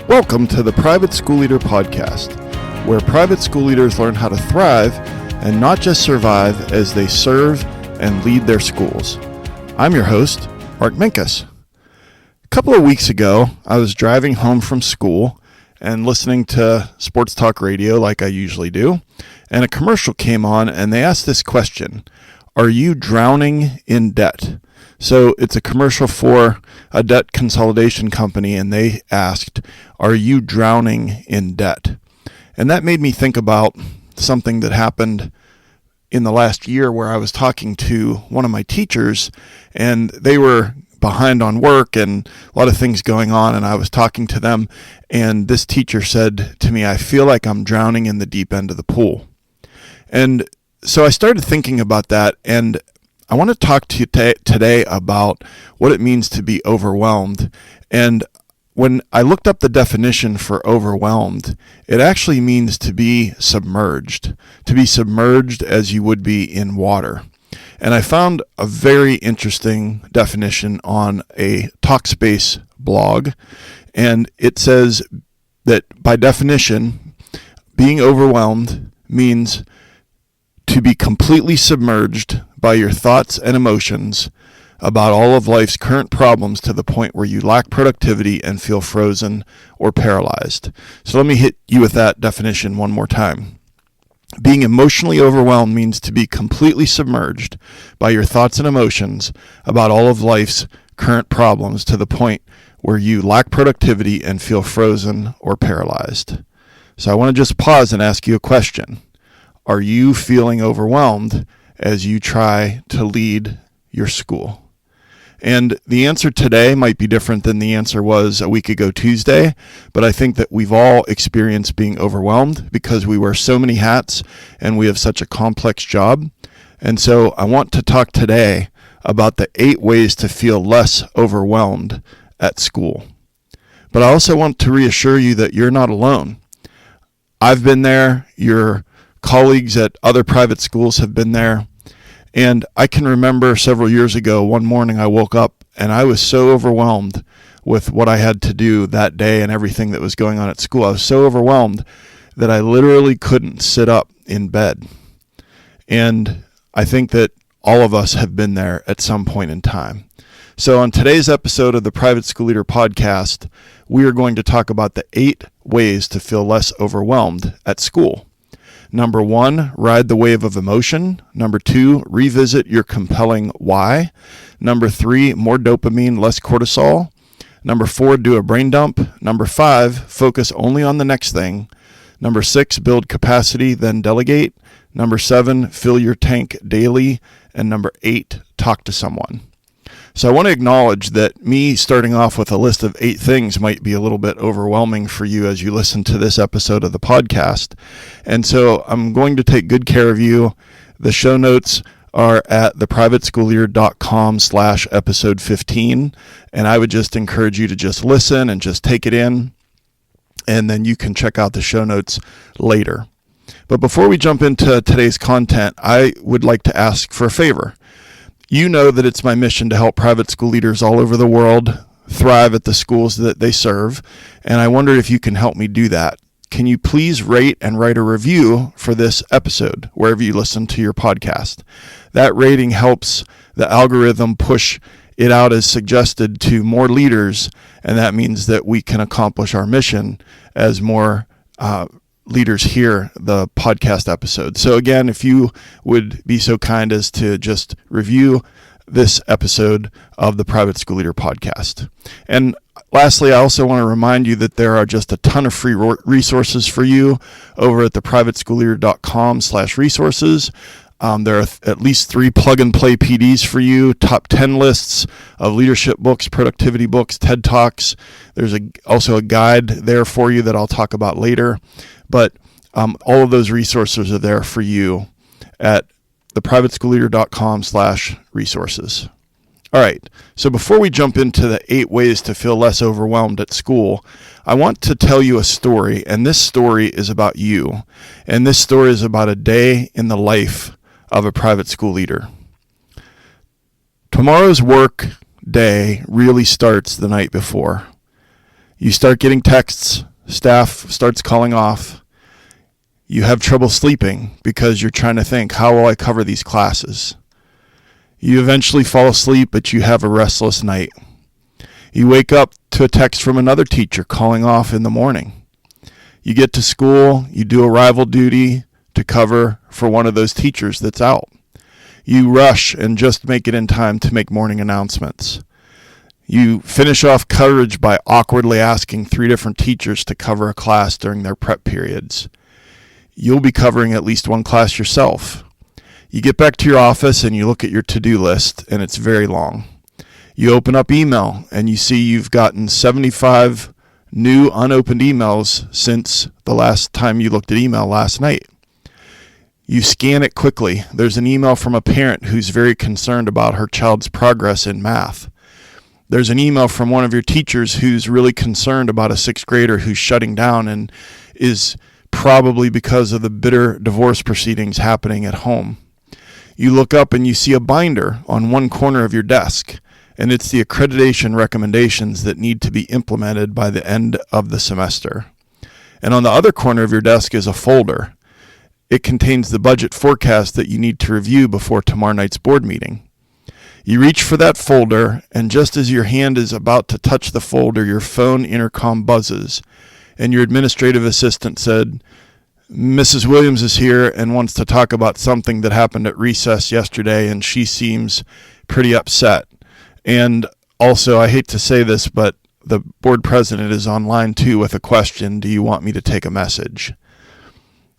Welcome to the Private School Leader Podcast, where private school leaders learn how to thrive and not just survive as they serve and lead their schools. I'm your host, Minkus. A couple of weeks ago, I was driving home from school and listening to sports talk radio like I usually do, and a commercial came on and they asked this question: are you drowning in debt? So it's a commercial for a debt consolidation company, and they asked, are you drowning in debt? And that made me think about something that happened in the last year where I was talking to one of my teachers, and they were behind on work and a lot of things going on, and I was talking to them, and this teacher said to me, I feel like I'm drowning in the deep end of the pool. And so I started thinking about that, and I want to talk to you today about what it means to be overwhelmed. And when I looked up the definition for overwhelmed, it actually means to be submerged as you would be in water. And I found a very interesting definition on a Talkspace blog, and it says that by definition, being overwhelmed means to be completely submerged by your thoughts and emotions about all of life's current problems to the point where you lack productivity and feel frozen or paralyzed. So let me hit you with that definition one more time. Being emotionally overwhelmed means to be completely submerged by your thoughts and emotions about all of life's current problems to the point where you lack productivity and feel frozen or paralyzed. So I want to just pause and ask you a question. Are you feeling overwhelmed as you try to lead your school? And the answer today might be different than the answer was a week ago Tuesday, but I think that we've all experienced being overwhelmed because we wear so many hats and we have such a complex job. And so I want to talk today about the 8 ways to feel less overwhelmed at school. But I also want to reassure you that you're not alone. I've been there. Your colleagues at other private schools have been there. And I can remember several years ago, one morning I woke up and I was so overwhelmed with what I had to do that day and everything that was going on at school. I was so overwhelmed that I literally couldn't sit up in bed. And I think that all of us have been there at some point in time. So on today's episode of the Private School Leader Podcast, we are going to talk about the 8 ways to feel less overwhelmed at school. Number 1, ride the wave of emotion. Number 2, revisit your compelling why. Number 3, more dopamine, less cortisol. Number 4, do a brain dump. Number 5, focus only on the next thing. Number 6, build capacity, then delegate. Number 7, fill your tank daily. And number 8, talk to someone. So I want to acknowledge that me starting off with a list of 8 things might be a little bit overwhelming for you as you listen to this episode of the podcast. And so I'm going to take good care of you. The show notes are at theprivateschoolleader.com/episode 15. And I would just encourage you to just listen and just take it in. And then you can check out the show notes later. But before we jump into today's content, I would like to ask for a favor. You know that it's my mission to help private school leaders all over the world thrive at the schools that they serve, and I wonder if you can help me do that. Can you please rate and write a review for this episode, wherever you listen to your podcast? That rating helps the algorithm push it out as suggested to more leaders, and that means that we can accomplish our mission as more leaders hear the podcast episode. So again, if you would be so kind as to just review this episode of the Private School Leader Podcast. And lastly, I also want to remind you that there are just a ton of free resources for you over at theprivateschoolleader.com/resources. There are at least 3 plug-and-play PDs for you, top 10 lists of leadership books, productivity books, TED Talks. There's also a guide there for you that I'll talk about later. But all of those resources are there for you at theprivateschoolleader.com/resources. All right, so before we jump into the 8 ways to feel less overwhelmed at school, I want to tell you a story, and this story is about you. And this story is about a day in the life of a private school leader. Tomorrow's work day really starts the night before. You start getting texts, staff starts calling off. You have trouble sleeping because you're trying to think, how will I cover these classes? You eventually fall asleep, but you have a restless night. You wake up to a text from another teacher calling off in the morning. You get to school, you do arrival duty to cover for one of those teachers that's out. You rush and just make it in time to make morning announcements. You finish off coverage by awkwardly asking 3 different teachers to cover a class during their prep periods. You'll be covering at least one class yourself. You get back to your office and you look at your to-do list, and it's very long. You open up email and you see you've gotten 75 new unopened emails since the last time you looked at email last night. You scan it quickly. There's an email from a parent who's very concerned about her child's progress in math. There's an email from one of your teachers who's really concerned about a 6th grader who's shutting down and is probably because of the bitter divorce proceedings happening at home. You look up and you see a binder on one corner of your desk, and it's the accreditation recommendations that need to be implemented by the end of the semester. And on the other corner of your desk is a folder. It contains the budget forecast that you need to review before tomorrow night's board meeting. You reach for that folder, and just as your hand is about to touch the folder, your phone intercom buzzes, and your administrative assistant said, "Mrs. Williams is here and wants to talk about something that happened at recess yesterday, and she seems pretty upset. And also, I hate to say this, but the board president is online too with a question. Do you want me to take a message?"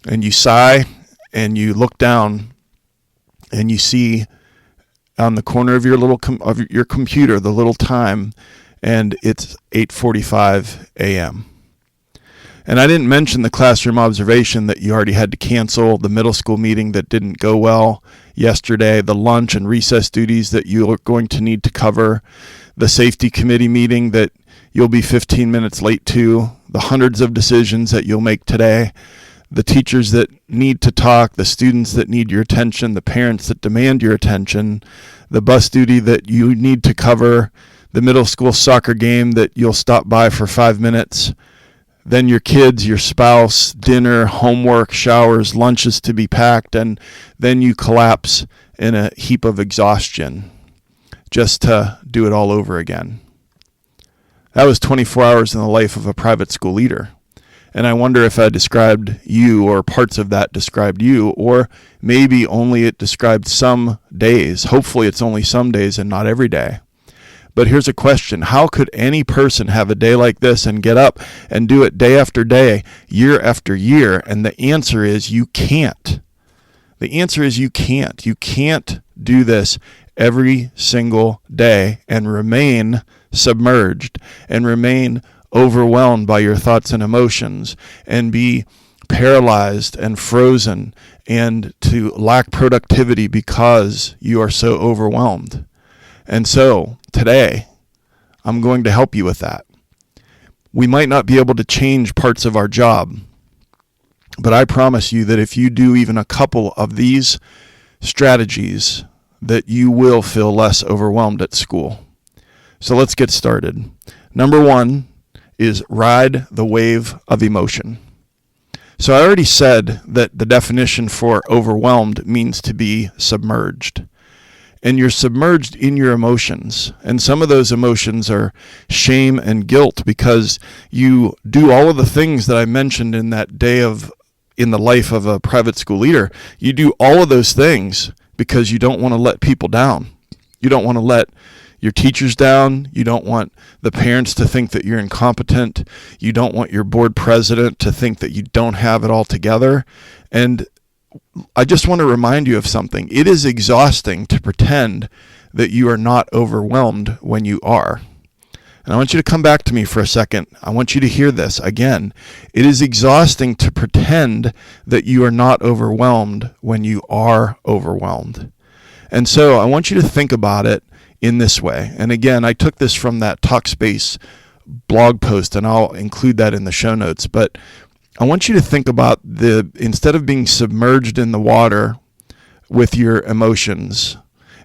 And you sigh and you look down and you see on the corner of your computer the little time, and it's 8:45 a.m. And I didn't mention the classroom observation that you already had to cancel, the middle school meeting that didn't go well yesterday, the lunch and recess duties that you are going to need to cover, the safety committee meeting that you'll be 15 minutes late to, the hundreds of decisions that you'll make today, the teachers that need to talk, the students that need your attention, the parents that demand your attention, the bus duty that you need to cover, the middle school soccer game that you'll stop by for 5 minutes, then your kids, your spouse, dinner, homework, showers, lunches to be packed, and then you collapse in a heap of exhaustion just to do it all over again. That was 24 hours in the life of a private school leader. And I wonder if I described you, or parts of that described you, or maybe only it described some days. Hopefully it's only some days and not every day. But here's a question. How could any person have a day like this and get up and do it day after day, year after year? And the answer is you can't. The answer is you can't. You can't do this every single day and remain submerged and remain overwhelmed by your thoughts and emotions and be paralyzed and frozen and to lack productivity because you are so overwhelmed. And so today, I'm going to help you with that. We might not be able to change parts of our job, but I promise you that if you do even a couple of these strategies, that you will feel less overwhelmed at school. So let's get started. Number 1 is ride the wave of emotion. So I already said that the definition for overwhelmed means to be submerged. And you're submerged in your emotions. And some of those emotions are shame and guilt because you do all of the things that I mentioned in that day in the life of a private school leader. You do all of those things because you don't want to let people down. You don't want to let your teachers down. You don't want the parents to think that you're incompetent. You don't want your board president to think that you don't have it all together. And I just want to remind you of something. It is exhausting to pretend that you are not overwhelmed when you are. And I want you to come back to me for a second. I want you to hear this again. It is exhausting to pretend that you are not overwhelmed when you are overwhelmed. And so I want you to think about it in this way. And again, I took this from that Talkspace blog post, and I'll include that in the show notes. But I want you to think about instead of being submerged in the water with your emotions,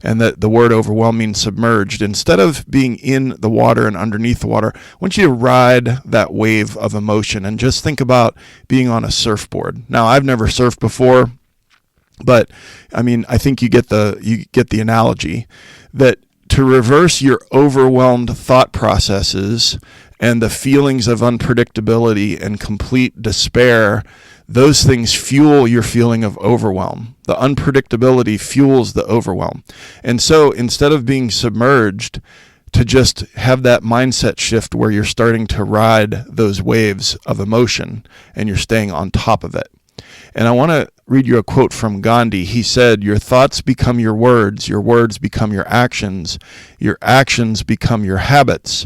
and that the word overwhelm means submerged. Instead of being in the water and underneath the water, I want you to ride that wave of emotion and just think about being on a surfboard. Now, I've never surfed before, but I think you get the analogy that to reverse your overwhelmed thought processes and the feelings of unpredictability and complete despair, those things fuel your feeling of overwhelm. The unpredictability fuels the overwhelm. And so instead of being submerged, to just have that mindset shift where you're starting to ride those waves of emotion and you're staying on top of it. And I want to read you a quote from Gandhi. He said, "Your thoughts become your words become your actions become your habits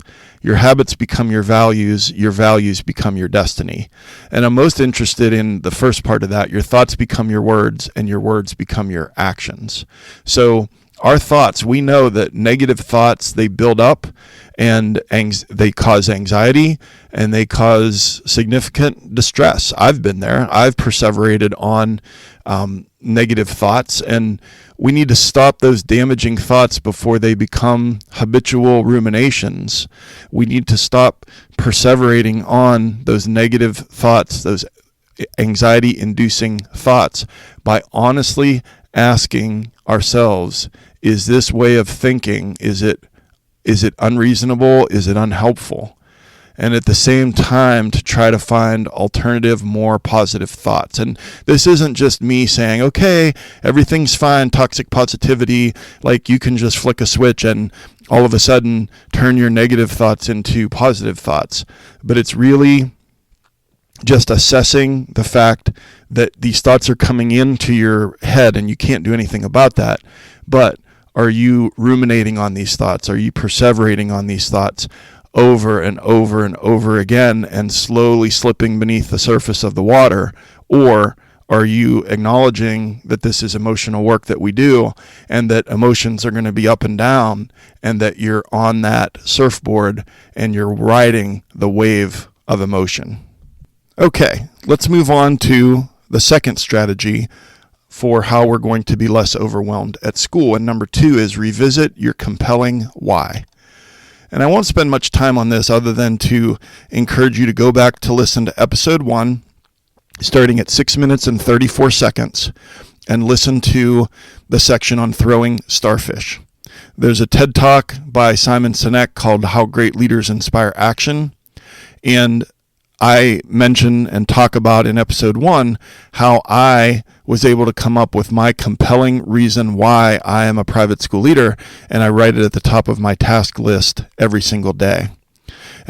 become your values become your destiny." And I'm most interested in the first part of that. Your thoughts become your words, and your words become your actions. So our thoughts, we know that negative thoughts, they build up and they cause anxiety and they cause significant distress. I've been there. I've perseverated on negative thoughts, and we need to stop those damaging thoughts before they become habitual ruminations. We need to stop perseverating on those negative thoughts, those anxiety-inducing thoughts, by honestly asking ourselves, is this way of thinking, is it unreasonable? Is it unhelpful? And at the same time, to try to find alternative, more positive thoughts. And this isn't just me saying, okay, everything's fine, toxic positivity, like you can just flick a switch and all of a sudden turn your negative thoughts into positive thoughts. But it's really just assessing the fact that these thoughts are coming into your head and you can't do anything about that. But are you ruminating on these thoughts? Are you perseverating on these thoughts over and over and over again and slowly slipping beneath the surface of the water? Or are you acknowledging that this is emotional work that we do and that emotions are going to be up and down and that you're on that surfboard and you're riding the wave of emotion? Okay, let's move on to the second strategy for how we're going to be less overwhelmed at school. And number 2 is revisit your compelling why. And I won't spend much time on this other than to encourage you to go back to listen to episode 1, starting at 6 minutes and 34 seconds, and listen to the section on throwing starfish. There's a TED Talk by Simon Sinek called How Great Leaders Inspire Action. And I mention and talk about in episode 1 how I was able to come up with my compelling reason why I am a private school leader, and I write it at the top of my task list every single day.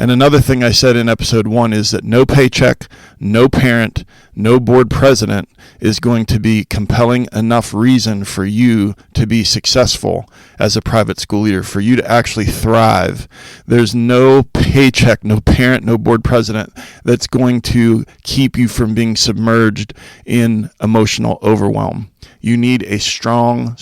And another thing I said in episode 1 is that no paycheck, no parent, no board president is going to be compelling enough reason for you to be successful as a private school leader, for you to actually thrive. There's no paycheck, no parent, no board president that's going to keep you from being submerged in emotional overwhelm. You need a strong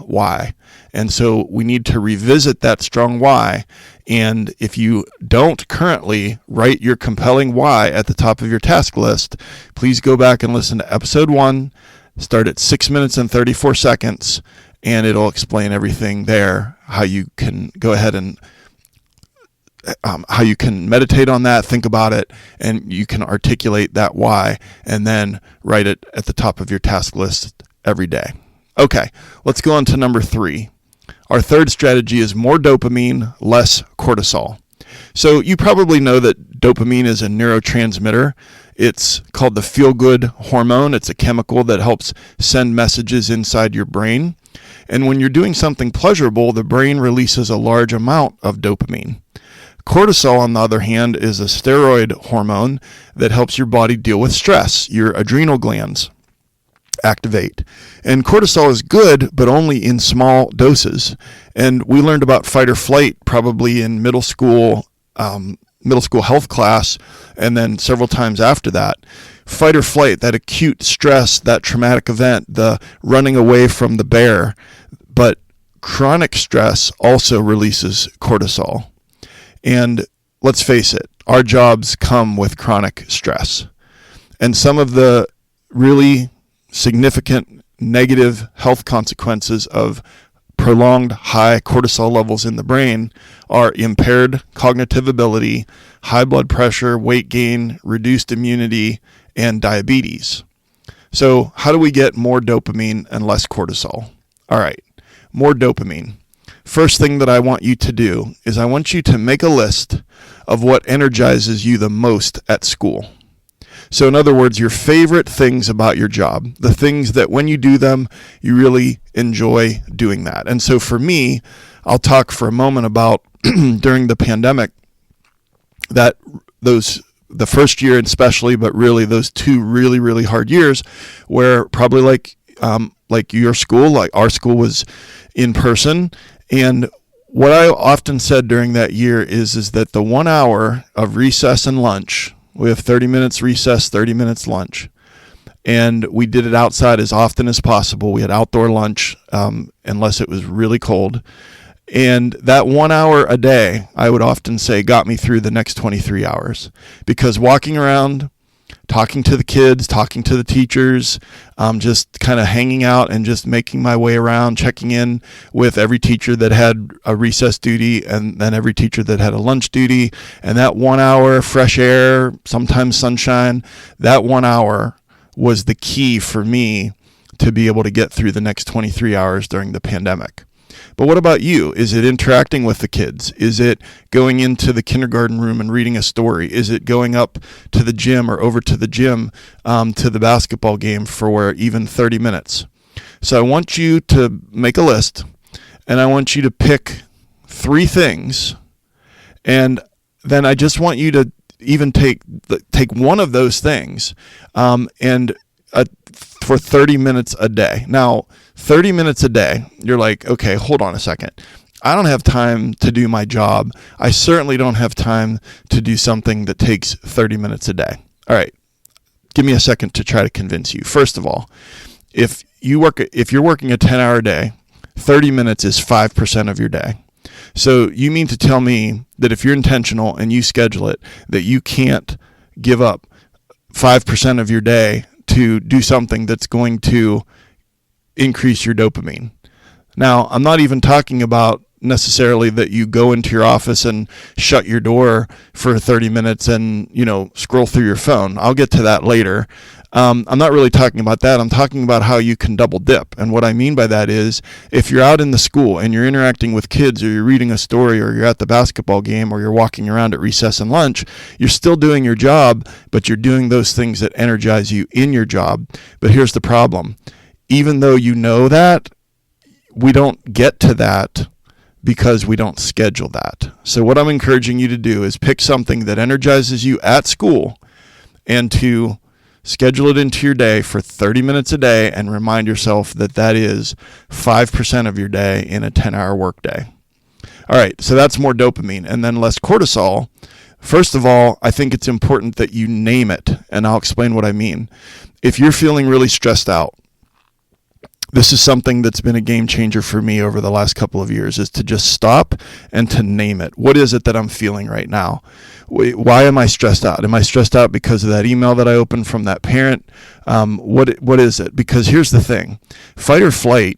why. And so we need to revisit that strong why. And if you don't currently write your compelling why at the top of your task list, please go back and listen to episode 1, start at 6 minutes and 34 seconds, and it'll explain everything there, how you can go ahead and how you can meditate on that, think about it, and you can articulate that why, and then write it at the top of your task list every day. Okay, let's go on to number 3. Our third strategy is more dopamine, less cortisol. So you probably know that dopamine is a neurotransmitter. It's called the feel-good hormone. It's a chemical that helps send messages inside your brain. And when you're doing something pleasurable, the brain releases a large amount of dopamine. Cortisol, on the other hand, is a steroid hormone that helps your body deal with stress. Your adrenal glands activate. And cortisol is good, but only in small doses. And we learned about fight or flight probably in middle school health class, and then several times after that. Fight or flight, that acute stress, that traumatic event, the running away from the bear. But chronic stress also releases cortisol. And let's face it, our jobs come with chronic stress. And some of the really significant negative health consequences of prolonged high cortisol levels in the brain are impaired cognitive ability, high blood pressure, weight gain, reduced immunity, and diabetes. So how do we get more dopamine and less cortisol? All right, more dopamine. First thing that I want you to do is I want you to make a list of what energizes you the most at school. So in other words, your favorite things about your job, the things that when you do them, you really enjoy doing that. And so for me, I'll talk for a moment about during the pandemic, that the first year especially, but really those 2 really, really hard years where probably like your school, like our school was in person. And what I often said during that year is that the 1 hour of recess and lunch, we have 30 minutes recess, 30 minutes lunch. And we did it outside as often as possible. We had outdoor lunch, unless it was really cold. And that 1 hour a day, I would often say, got me through the next 23 hours. Because walking around, talking to the kids, talking to the teachers, just kind of hanging out and just making my way around, checking in with every teacher that had a recess duty and then every teacher that had a lunch duty. And that 1 hour, fresh air, sometimes sunshine, that 1 hour was the key for me to be able to get through the next 23 hours during the pandemic. But what about you? Is it interacting with the kids? Is it going into the kindergarten room and reading a story? Is it going up to the gym or over to the gym to the basketball game for even 30 minutes? So I want you to make a list, and I want you to pick 3 things, and then I just want you to even take one of those things for 30 minutes a day. Now, 30 minutes a day, you're like, okay, hold on a second. I don't have time to do my job. I certainly don't have time to do something that takes 30 minutes a day. All right, give me a second to try to convince you. First of all, if you're working a 10-hour day, 30 minutes is 5% of your day. So you mean to tell me that if you're intentional and you schedule it, that you can't give up 5% of your day to do something that's going to increase your dopamine? Now, I'm not even talking about necessarily that you go into your office and shut your door for 30 minutes and, scroll through your phone. I'll get to that later. I'm not really talking about that. I'm talking about how you can double dip. And what I mean by that is if you're out in the school and you're interacting with kids, or you're reading a story, or you're at the basketball game, or you're walking around at recess and lunch, you're still doing your job, but you're doing those things that energize you in your job. But here's the problem. Even though you know that, we don't get to that because we don't schedule that. So what I'm encouraging you to do is pick something that energizes you at school and to schedule it into your day for 30 minutes a day, and remind yourself that that is 5% of your day in a 10-hour workday. All right, so that's more dopamine. And then less cortisol. First of all, I think it's important that you name it, and I'll explain what I mean. If you're feeling really stressed out, this is something that's been a game changer for me over the last couple of years, is to just stop and to name it. What is it that I'm feeling right now? Why am I stressed out? Am I stressed out because of that email that I opened from that parent? What is it? Because here's the thing. Fight or flight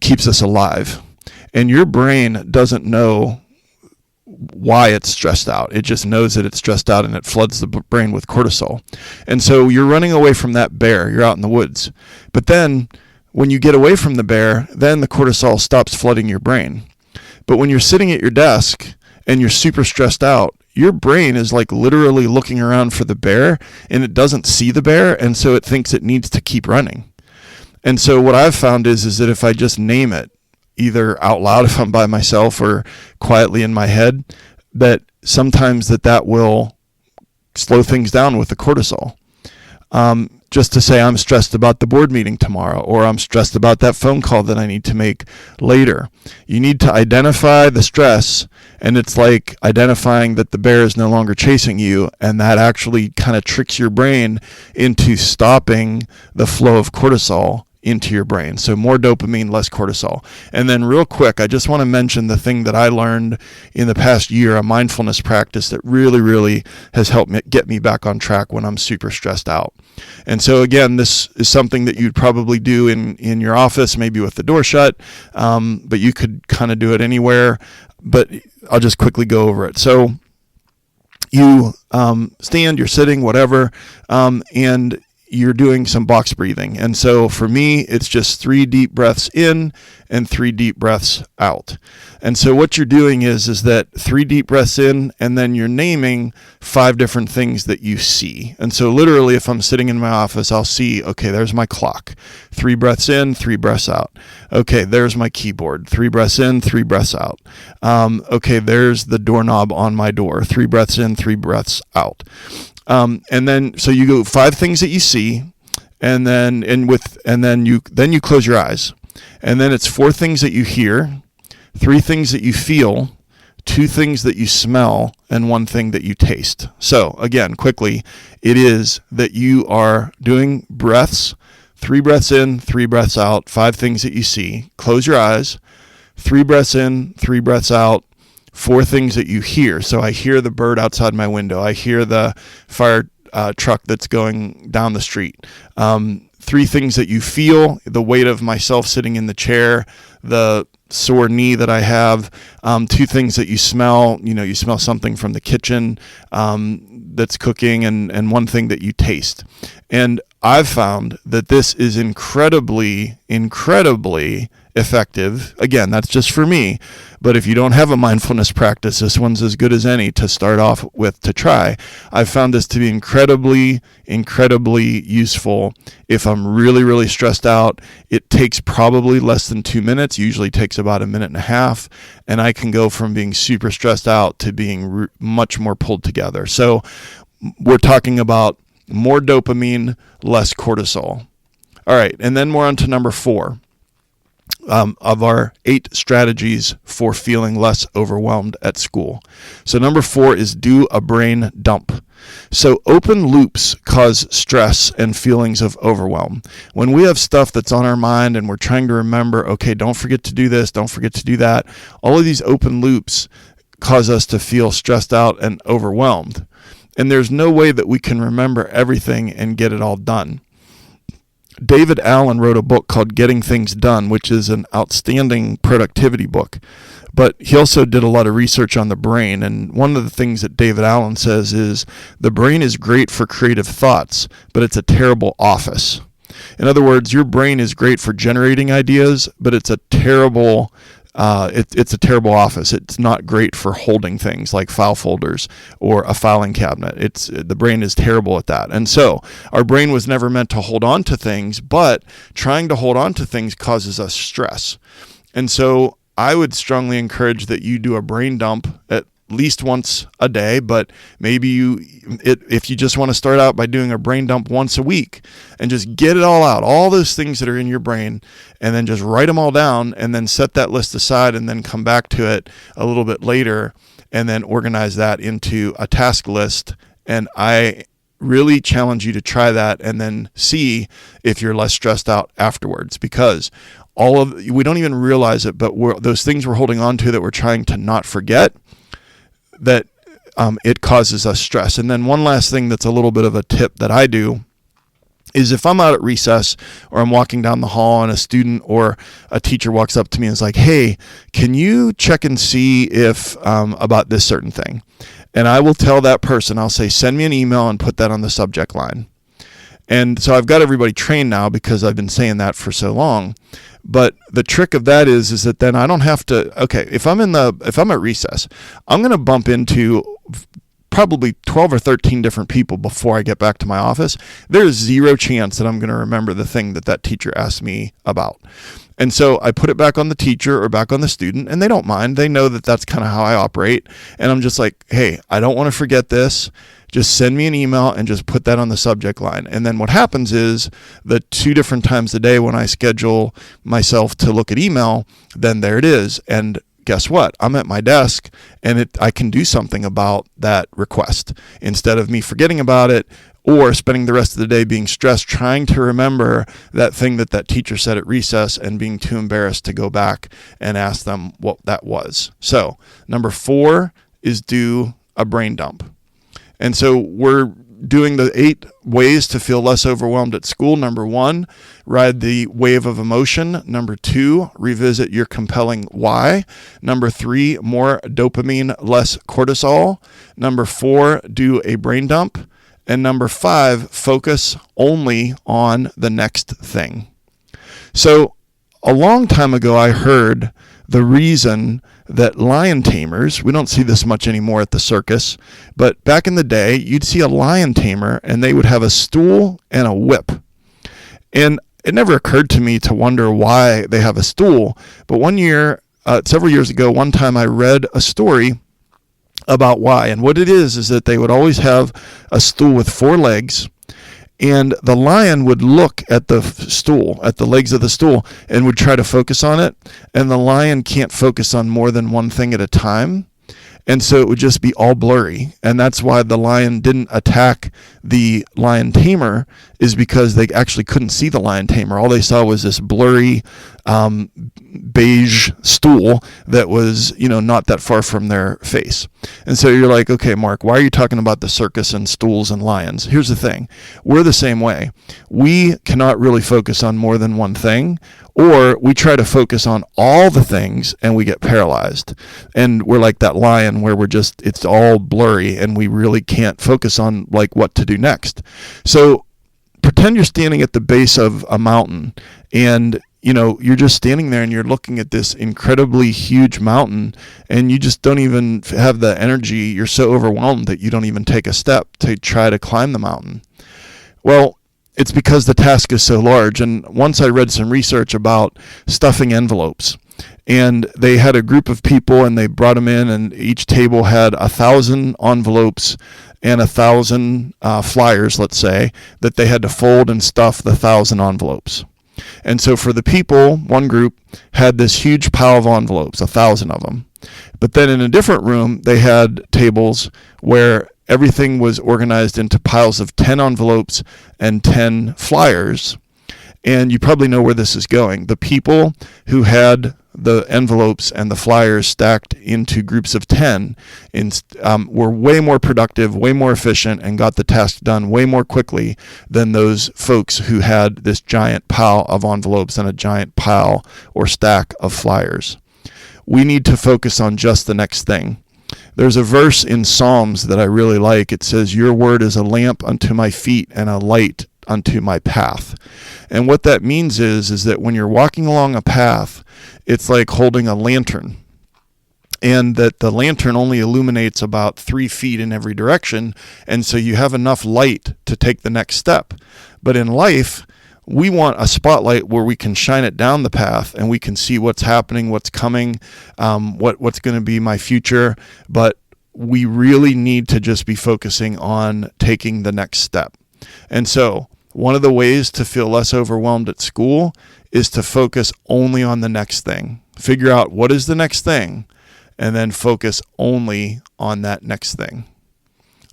keeps us alive. And your brain doesn't know why it's stressed out. It just knows that it's stressed out, and it floods the brain with cortisol. And so you're running away from that bear. You're out in the woods. But then when you get away from the bear, then the cortisol stops flooding your brain. But when you're sitting at your desk and you're super stressed out, your brain is like literally looking around for the bear, and it doesn't see the bear, and so it thinks it needs to keep running. And so what I've found is that if I just name it, either out loud if I'm by myself or quietly in my head, that sometimes that will slow things down with the cortisol. Just to say I'm stressed about the board meeting tomorrow, or I'm stressed about that phone call that I need to make later. You need to identify the stress, and it's like identifying that the bear is no longer chasing you, and that actually kind of tricks your brain into stopping the flow of cortisol into your brain. So more dopamine, less cortisol. And then real quick, I just want to mention the thing that I learned in the past year, a mindfulness practice that really, really has helped me get me back on track when I'm super stressed out. And so again, this is something that you'd probably do in your office, maybe with the door shut, but you could kind of do it anywhere. But I'll just quickly go over it. So you stand, you're sitting, whatever, and you're doing some box breathing. And so for me, it's just 3 deep breaths in and 3 deep breaths out. And so what you're doing is that 3 deep breaths in, and then you're naming 5 different things that you see. And so literally, if I'm sitting in my office, I'll see, okay, there's my clock. 3 breaths in, 3 breaths out. Okay, there's my keyboard. 3 breaths in, 3 breaths out. Okay, there's the doorknob on my door. 3 breaths in, 3 breaths out. And then, so you go 5 things that you see, and then you close your eyes, and then it's 4 things that you hear, 3 things that you feel, 2 things that you smell, and 1 thing that you taste. So again, quickly, it is that you are doing breaths, 3 breaths in, 3 breaths out, 5 things that you see, close your eyes, 3 breaths in, 3 breaths out, 4 things that you hear. So I hear the bird outside my window. I hear the fire truck that's going down the street. 3 things that you feel, the weight of myself sitting in the chair, the sore knee that I have. 2 things that you smell, you smell something from the kitchen that's cooking, and 1 thing that you taste. And I've found that this is incredibly effective. Again, that's just for me. But if you don't have a mindfulness practice, this one's as good as any to start off with to try. I've found this to be incredibly useful. If I'm really, really stressed out, it takes probably less than 2 minutes, usually takes about 1.5 minutes, and I can go from being super stressed out to being much more pulled together. So we're talking about more dopamine, less cortisol. All right, and then we're on to number 4. Of our 8 strategies for feeling less overwhelmed at school. So number 4 is do a brain dump. So open loops cause stress and feelings of overwhelm. When we have stuff that's on our mind and we're trying to remember, okay, don't forget to do this, don't forget to do that, all of these open loops cause us to feel stressed out and overwhelmed. And there's no way that we can remember everything and get it all done. David Allen wrote a book called Getting Things Done, which is an outstanding productivity book. But he also did a lot of research on the brain. And one of the things that David Allen says is the brain is great for creative thoughts, but it's a terrible office. In other words, your brain is great for generating ideas, but it's a terrible it's a terrible office. It's not great for holding things like file folders or a filing cabinet. The brain is terrible at that. And so our brain was never meant to hold on to things, but trying to hold on to things causes us stress. And so I would strongly encourage that you do a brain dump at least once a day, but maybe if you just want to start out by doing a brain dump once a week and just get it all out, all those things that are in your brain, and then just write them all down and then set that list aside and then come back to it a little bit later and then organize that into a task list. And I really challenge you to try that and then see if you're less stressed out afterwards, because we don't even realize it, but those things we're holding on to that we're trying to not forget, that it causes us stress. And then one last thing that's a little bit of a tip that I do is if I'm out at recess or I'm walking down the hall and a student or a teacher walks up to me and is like, hey, can you check and see if about this certain thing? And I will tell that person, I'll say, send me an email and put that on the subject line. And so I've got everybody trained now because I've been saying that for so long. But the trick of that is that then I don't have to, okay, if I'm at recess, I'm going to bump into probably 12 or 13 different people before I get back to my office. There's zero chance that I'm going to remember the thing that teacher asked me about. And so I put it back on the teacher or back on the student, and they don't mind. They know that that's kind of how I operate. And I'm just like, hey, I don't want to forget this. Just send me an email and just put that on the subject line. And then what happens is the 2 different times a day when I schedule myself to look at email, then there it is. And guess what? I'm at my desk and I can do something about that request instead of me forgetting about it or spending the rest of the day being stressed trying to remember that thing that teacher said at recess and being too embarrassed to go back and ask them what that was. So number 4 is do a brain dump. And so we're doing the 8 ways to feel less overwhelmed at school. Number 1, ride the wave of emotion. Number 2, revisit your compelling why. Number 3, more dopamine, less cortisol. Number 4, do a brain dump. And number 5, focus only on the next thing. So a long time ago, I heard the reason that lion tamers, we don't see this much anymore at the circus, but back in the day, you'd see a lion tamer and they would have a stool and a whip. And it never occurred to me to wonder why they have a stool. But one year, several years ago, one time I read a story about why. And what it is that they would always have a stool with 4 legs, and the lion would look at the stool, at the legs of the stool, and would try to focus on it. And the lion can't focus on more than one thing at a time. And so it would just be all blurry. And that's why the lion didn't attack the lion tamer, is because they actually couldn't see the lion tamer. All they saw was this blurry beige stool that was, not that far from their face. And so you're like, okay, Mark, why are you talking about the circus and stools and lions? Here's the thing. We're the same way. We cannot really focus on more than one thing, or we try to focus on all the things and we get paralyzed. And we're like that lion where it's all blurry and we really can't focus on like what to do next. So pretend you're standing at the base of a mountain and you're just standing there and you're looking at this incredibly huge mountain and you just don't even have the energy. You're so overwhelmed that you don't even take a step to try to climb the mountain. Well, it's because the task is so large. And once I read some research about stuffing envelopes, and they had a group of people and they brought them in, and each table had 1,000 envelopes and 1,000 flyers, let's say, that they had to fold and stuff the 1,000 envelopes. And so for the people, one group had this huge pile of envelopes, 1,000 of them. But then in a different room, they had tables where everything was organized into piles of 10 envelopes and 10 flyers. And you probably know where this is going. The people who had the envelopes and the flyers stacked into groups of 10 were way more productive, way more efficient, and got the task done way more quickly than those folks who had this giant pile of envelopes and a giant pile or stack of flyers. We need to focus on just the next thing. There's a verse in Psalms that I really like. It says, "Your word is a lamp unto my feet and a light unto my path." And what that means is that when you're walking along a path, it's like holding a lantern, and that the lantern only illuminates about 3 feet in every direction, and so you have enough light to take the next step. But in life, we want a spotlight where we can shine it down the path and we can see what's happening, what's coming, what's going to be my future. But we really need to just be focusing on taking the next step. And so one of the ways to feel less overwhelmed at school is to focus only on the next thing. Figure out what is the next thing and then focus only on that next thing.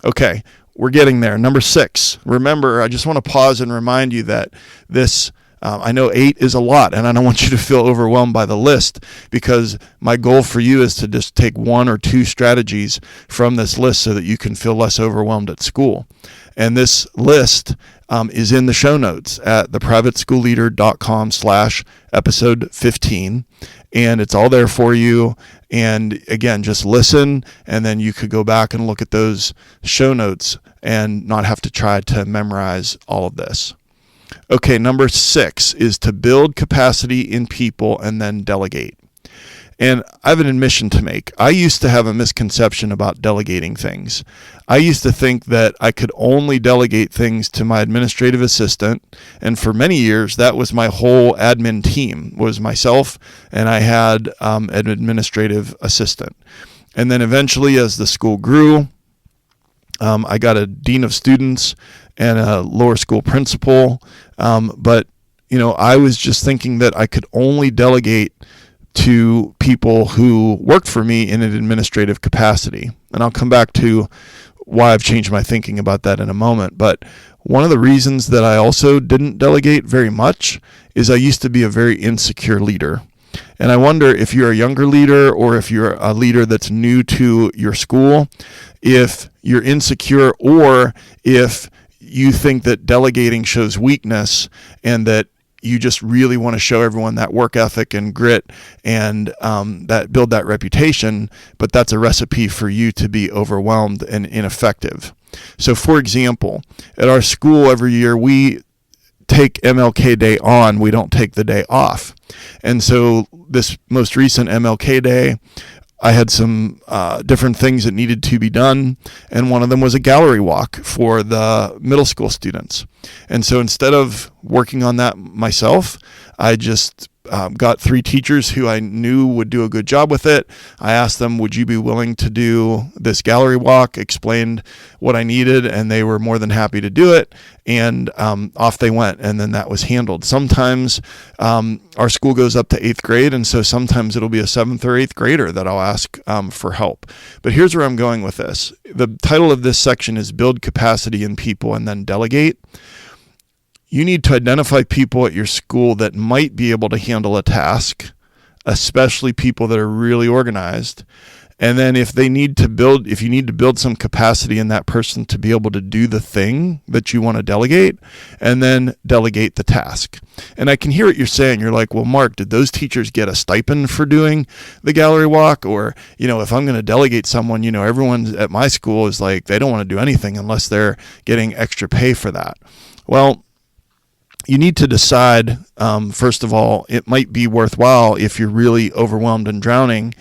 Okay, we're getting there. Number 6. Remember, I just want to pause and remind you that this, I know 8 is a lot, and I don't want you to feel overwhelmed by the list, because my goal for you is to just take 1 or 2 strategies from this list so that you can feel less overwhelmed at school. And this list is in the show notes at theprivateschoolleader.com/episode 15. And it's all there for you. And again, just listen, and then you could go back and look at those show notes and not have to try to memorize all of this. Okay, number 6 is to build capacity in people and then delegate. And I have an admission to make. I used to have a misconception about delegating things. I used to think that I could only delegate things to my administrative assistant. And for many years, that was my whole admin team, was myself, and I had an administrative assistant. And then eventually, as the school grew, I got a dean of students and a lower school principal. But I was just thinking that I could only delegate to people who worked for me in an administrative capacity. And I'll come back to why I've changed my thinking about that in a moment. But one of the reasons that I also didn't delegate very much is I used to be a very insecure leader. And I wonder if you're a younger leader or if you're a leader that's new to your school, if you're insecure or if you think that delegating shows weakness and that you just really want to show everyone that work ethic and grit and that build that reputation, but that's a recipe for you to be overwhelmed and ineffective. So for example, at our school every year we take MLK Day on, we don't take the day off. And so this most recent MLK Day, I had some different things that needed to be done, and one of them was a gallery walk for the middle school students. And so instead of working on that myself, I just got 3 teachers who I knew would do a good job with it. I asked them, would you be willing to do this gallery walk, explained what I needed, and they were more than happy to do it. And off they went, and then that was handled. Sometimes our school goes up to 8th grade, and so sometimes it'll be a 7th or 8th grader that I'll ask for help. But here's where I'm going with this. The title of this section is Build Capacity in People and Then Delegate. You need to identify people at your school that might be able to handle a task, especially people that are really organized. And then if you need to build some capacity in that person to be able to do the thing that you want to delegate, and then delegate the task. And I can hear what you're saying. You're like, well, Mark, did those teachers get a stipend for doing the gallery walk? Or, if I'm going to delegate someone, everyone at my school is like, they don't want to do anything unless they're getting extra pay for that. Well, you need to decide, first of all, it might be worthwhile if you're really overwhelmed and drowning,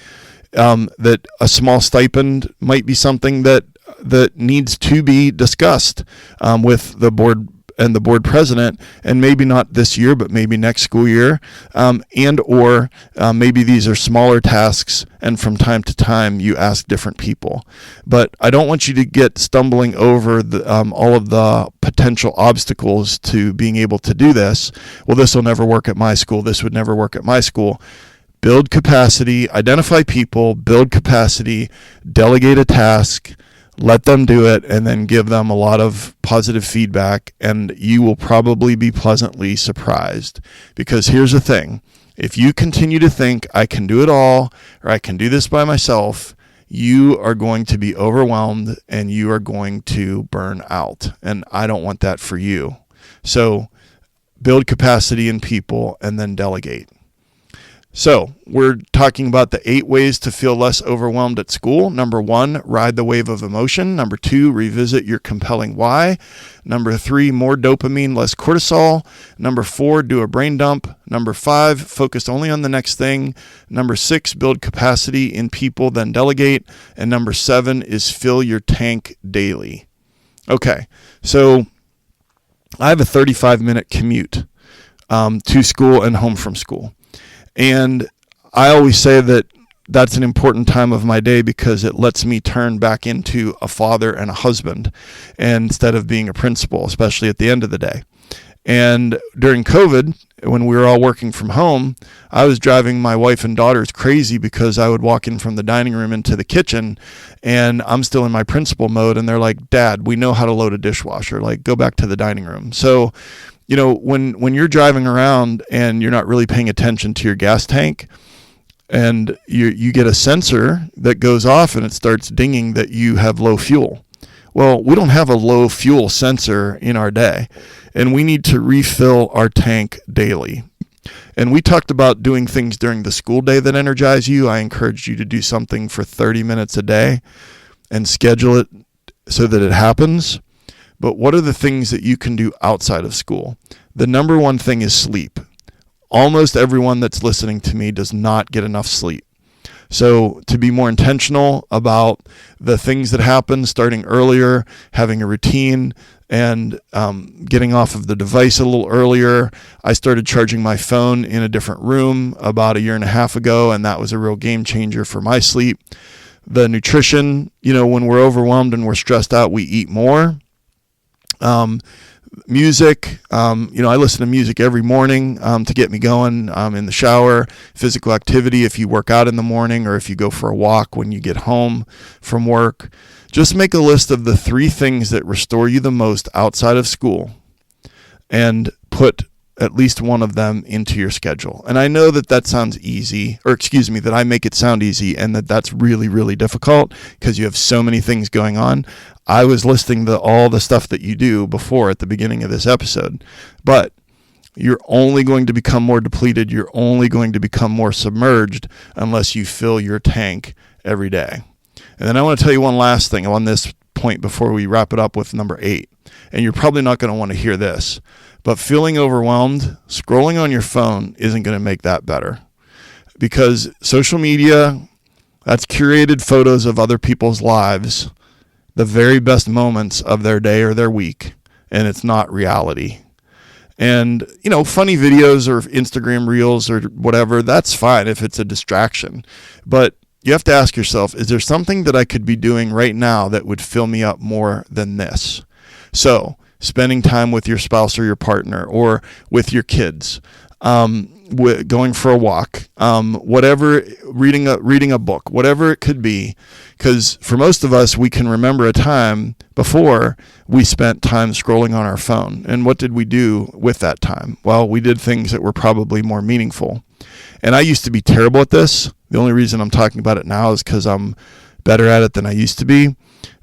that a small stipend might be something that needs to be discussed with the board and the board president, and maybe not this year, but maybe next school year, or maybe these are smaller tasks, and from time to time you ask different people. But I don't want you to get stumbling over all of the potential obstacles to being able to do this. Well, this will never work at my school. This would never work at my school. Build capacity, identify people, build capacity, delegate a task, let them do it, and then give them a lot of positive feedback, and you will probably be pleasantly surprised. Because here's the thing, if you continue to think, I can do it all, or I can do this by myself, you are going to be overwhelmed and you are going to burn out. And I don't want that for you. So build capacity in people and then delegate. So we're talking about the 8 ways to feel less overwhelmed at school. Number 1, ride the wave of emotion. Number 2, revisit your compelling why. Number 3, more dopamine, less cortisol. Number 4, do a brain dump. Number 5, focus only on the next thing. Number 6, build capacity in people, then delegate. And number 7 is fill your tank daily. Okay, so I have a 35-minute commute to school and home from school. And I always say that that's an important time of my day because it lets me turn back into a father and a husband instead of being a principal, especially at the end of the day. And during COVID, when we were all working from home, I was driving my wife and daughters crazy because I would walk in from the dining room into the kitchen and I'm still in my principal mode. And they're like, Dad, we know how to load a dishwasher. Like, go back to the dining room. So when you're driving around and you're not really paying attention to your gas tank and you get a sensor that goes off and it starts dinging that you have low fuel. Well, we don't have a low fuel sensor in our day, and we need to refill our tank daily. And we talked about doing things during the school day that energize you. I encourage you to do something for 30 minutes a day and schedule it so that it happens. But what are the things that you can do outside of school? The number one thing is sleep. Almost everyone that's listening to me does not get enough sleep. So to be more intentional about the things that happen, starting earlier, having a routine, and getting off of the device a little earlier. I started charging my phone in a different room about 1.5 years ago, and that was a real game changer for my sleep. The nutrition, when we're overwhelmed and we're stressed out, we eat more. Music, I listen to music every morning to get me going in the shower. Physical activity, if you work out in the morning or if you go for a walk when you get home from work. Just make a list of the 3 things that restore you the most outside of school and put at least one of them into your schedule. And I know that sounds easy, that I make it sound easy, and that's really, really difficult because you have so many things going on. I was listing all the stuff that you do before at the beginning of this episode, but you're only going to become more depleted. You're only going to become more submerged unless you fill your tank every day. And then I want to tell you one last thing on this point before we wrap it up with number 8. And you're probably not going to want to hear this, but feeling overwhelmed, scrolling on your phone isn't going to make that better, because social media, that's curated photos of other people's lives, the very best moments of their day or their week, and it's not reality. And, funny videos or Instagram reels or whatever, that's fine if it's a distraction. But you have to ask yourself, is there something that I could be doing right now that would fill me up more than this? So, spending time with your spouse or your partner or with your kids, going for a walk, whatever, reading a book, whatever it could be. Because for most of us, we can remember a time before we spent time scrolling on our phone. And what did we do with that time? Well, we did things that were probably more meaningful. And I used to be terrible at this. The only reason I'm talking about it now is because I'm better at it than I used to be.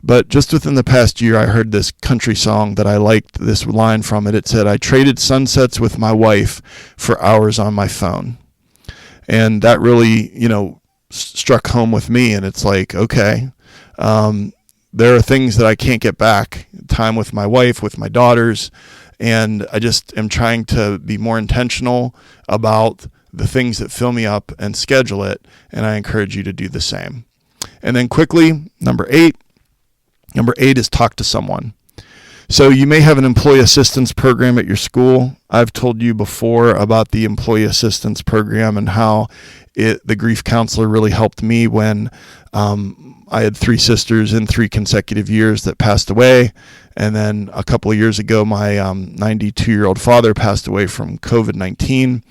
But just within the past year, I heard this country song that I liked this line from it. It said, "I traded sunsets with my wife for hours on my phone." And that really, struck home with me. And it's like, okay, there are things that I can't get back. Time with my wife, with my daughters. And I just am trying to be more intentional about the things that fill me up and schedule it. And I encourage you to do the same. And then quickly, number 8 is talk to someone. So you may have an employee assistance program at your school. I've told you before about the employee assistance program and how the grief counselor really helped me when I had 3 sisters in 3 consecutive years that passed away. And then a couple of years ago, my 92-year-old father passed away from COVID-19,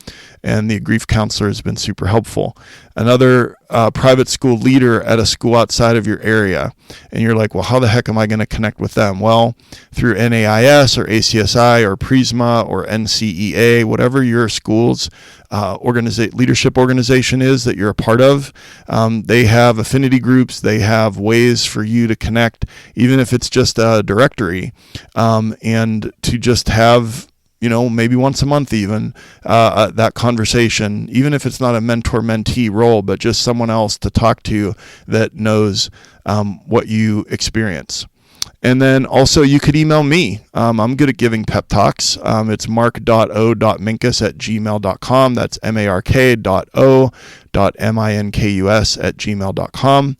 and the grief counselor has been super helpful. Another private school leader at a school outside of your area, and you're like, well, how the heck am I going to connect with them? Well, through NAIS or ACSI or Prisma or NCEA, whatever your school's leadership organization is that you're a part of, they have affinity groups. They have ways for you to connect, even if it's just a directory, and to just have, maybe once a month even, that conversation, even if it's not a mentor-mentee role, but just someone else to talk to that knows what you experience. And then also you could email me. I'm good at giving pep talks. It's mark.o.minkus@gmail.com. That's mark.o.minkus@gmail.com.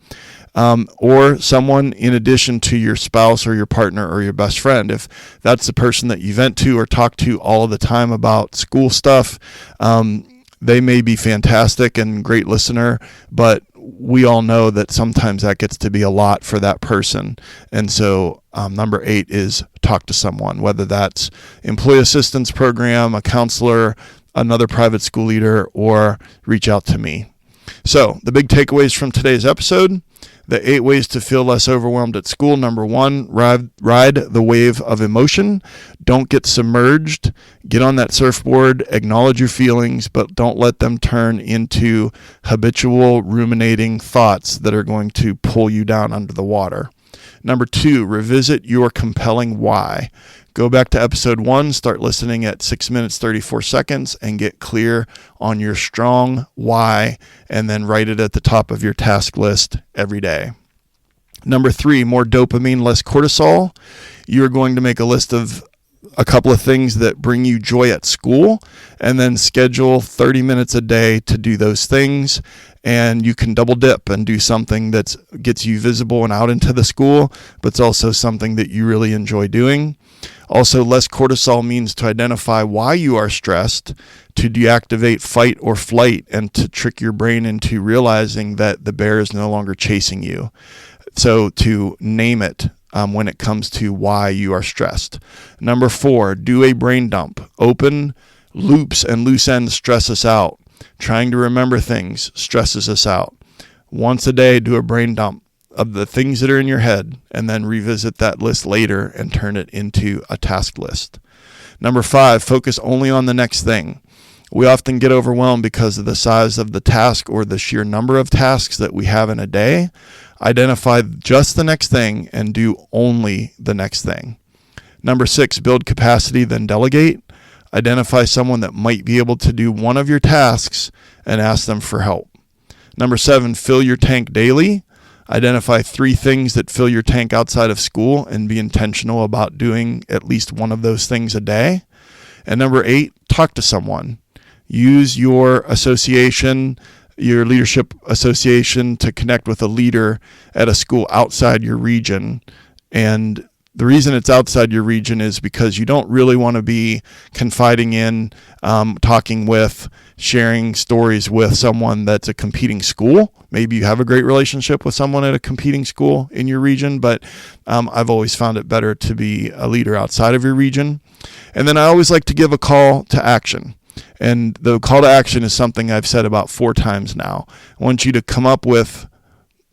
Or someone in addition to your spouse or your partner or your best friend. If that's the person that you vent to or talk to all the time about school stuff, they may be fantastic and great listener, but we all know that sometimes that gets to be a lot for that person. And so number 8 is talk to someone, whether that's employee assistance program, a counselor, another private school leader, or reach out to me. So the big takeaways from today's episode: the 8 ways to feel less overwhelmed at school. Number 1, ride the wave of emotion. Don't get submerged. Get on that surfboard, acknowledge your feelings, but don't let them turn into habitual ruminating thoughts that are going to pull you down under the water. Number 2, revisit your compelling why. Go back to episode 1, start listening at 6 minutes, 34 seconds, and get clear on your strong why, and then write it at the top of your task list every day. Number 3, more dopamine, less cortisol. You're going to make a list of a couple of things that bring you joy at school, and then schedule 30 minutes a day to do those things. And you can double dip and do something that gets you visible and out into the school, but it's also something that you really enjoy doing. Also, less cortisol means to identify why you are stressed, to deactivate fight or flight, and to trick your brain into realizing that the bear is no longer chasing you. So to name it, when it comes to why you are stressed. Number 4, do a brain dump. Open loops and loose ends stress us out. Trying to remember things stresses us out. Once a day, do a brain dump of the things that are in your head, and then revisit that list later and turn it into a task list. Number 5, focus only on the next thing. We often get overwhelmed because of the size of the task or the sheer number of tasks that we have in a day. Identify just the next thing and do only the next thing. Number 6, build capacity, then delegate. Identify someone that might be able to do one of your tasks and ask them for help. Number 7, fill your tank daily. Identify 3 things that fill your tank outside of school and be intentional about doing at least one of those things a day. And number 8, talk to someone. Use your association, your leadership association, to connect with a leader at a school outside your region. And the reason it's outside your region is because you don't really want to be confiding in, talking with, sharing stories with someone that's a competing school. Maybe you have a great relationship with someone at a competing school in your region, but I've always found it better to be a leader outside of your region. And then I always like to give a call to action. And the call to action is something I've said about 4 times now. I want you to come up with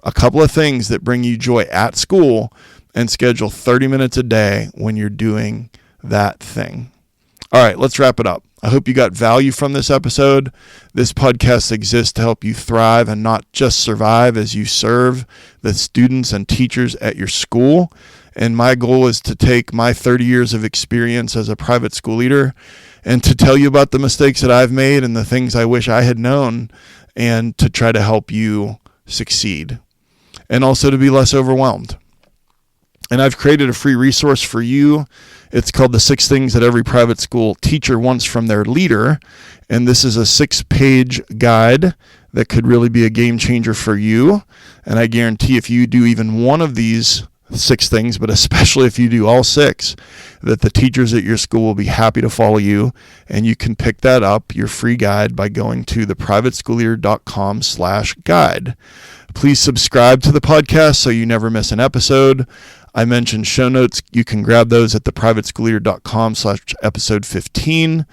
a couple of things that bring you joy at school and schedule 30 minutes a day when you're doing that thing. All right, let's wrap it up. I hope you got value from this episode. This podcast exists to help you thrive and not just survive as you serve the students and teachers at your school. And my goal is to take my 30 years of experience as a private school leader and to tell you about the mistakes that I've made and the things I wish I had known, and to try to help you succeed and also to be less overwhelmed. And I've created a free resource for you. It's called The 6 Things That Every Private School Teacher Wants from Their Leader. And this is a 6-page guide that could really be a game changer for you. And I guarantee if you do even one of these 6 things, but especially if you do all 6, that the teachers at your school will be happy to follow you. And you can pick that up, your free guide, by going to theprivateschoolleader.com/guide. Please subscribe to the podcast so you never miss an episode. I mentioned show notes. You can grab those at theprivateschoolleader.com/episode 15.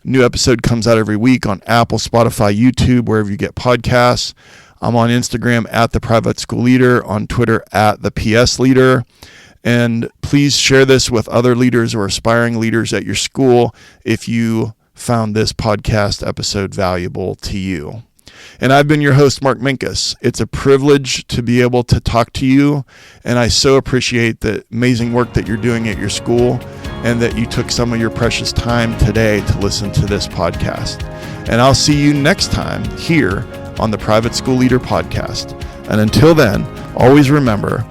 New episode comes out every week on Apple, Spotify, YouTube, wherever you get podcasts. I'm on Instagram at The Private School Leader, on Twitter at The PS Leader. And please share this with other leaders or aspiring leaders at your school if you found this podcast episode valuable to you. And I've been your host, Mark Minkus. It's a privilege to be able to talk to you, and I so appreciate the amazing work that you're doing at your school and that you took some of your precious time today to listen to this podcast. And I'll see you next time here on the Private School Leader Podcast. And until then, always remember,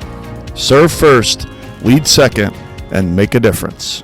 serve first, lead second, and make a difference.